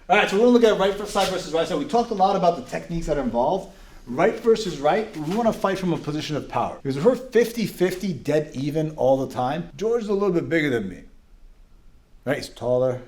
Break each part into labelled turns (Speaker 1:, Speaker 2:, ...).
Speaker 1: All right, so we're gonna look at right side versus right side. We talked a lot about the techniques that are involved. Right versus right, we wanna fight from a position of power. Because if we're 50-50 dead even all the time, George is a little bit bigger than me. Right, he's taller,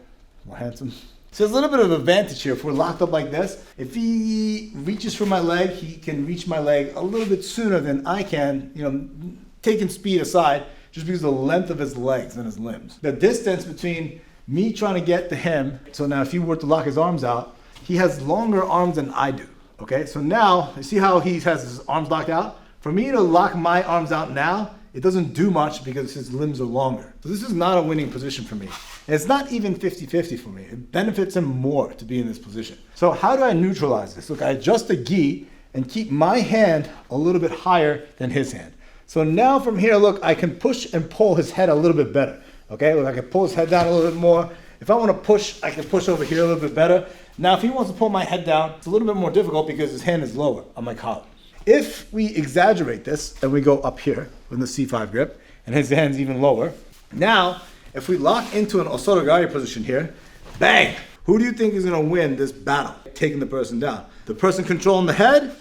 Speaker 1: more handsome. So there's a little bit of advantage here if we're locked up like this. If he reaches for my leg, he can reach my leg a little bit sooner than I can, taking speed aside, just because of the length of his legs and his limbs. The distance between me trying to get to him, so now if he were to lock his arms out, he has longer arms than I do, okay? So now, you see how he has his arms locked out? For me to lock my arms out now, it doesn't do much because his limbs are longer. So this is not a winning position for me. And it's not even 50-50 for me. It benefits him more to be in this position. So how do I neutralize this? Look, I adjust the gi and keep my hand a little bit higher than his hand. So now from here, look, I can push and pull his head a little bit better. Okay, look, I can pull his head down a little bit more. If I want to push, I can push over here a little bit better. Now, if he wants to pull my head down, it's a little bit more difficult because his hand is lower on my collar. If we exaggerate this and we go up here with the C5 grip and his hand's even lower, now, if we lock into an osotogari position here, bang! Who do you think is going to win this battle, taking the person down? The person controlling the head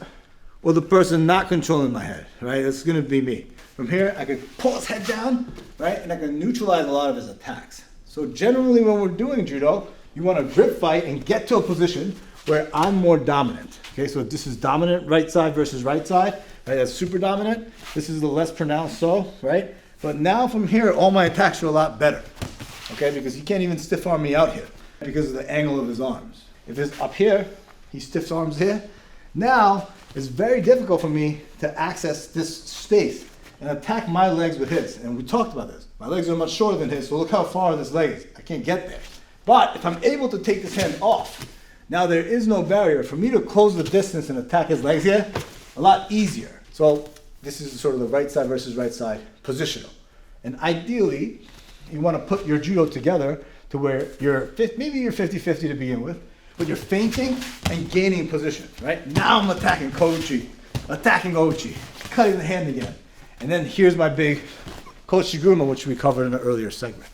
Speaker 1: or the person not controlling my head, right? It's going to be me. From here, I can pull his head down, right? And I can neutralize a lot of his attacks. So generally when we're doing judo, you want to grip fight and get to a position where I'm more dominant. Okay, so this is dominant right side versus right side, right? That's super dominant. This is the less pronounced so, right? But now from here, all my attacks are a lot better, okay? Because he can't even stiff arm me out here because of the angle of his arms. If it's up here, he stiffs arms here. Now, it's very difficult for me to access this space and attack my legs with his. And we talked about this. My legs are much shorter than his, so look how far this leg is. I can't get there. But if I'm able to take this hand off, now there is no barrier. For me to close the distance and attack his legs here, a lot easier. So this is sort of the right side versus right side positional. And ideally, you want to put your judo together to where maybe you're 50-50 to begin with, but you're feinting and gaining position, right? Now I'm attacking kochi, attacking ochi, cutting the hand again. And then here's my big kochiguruma, which we covered in an earlier segment.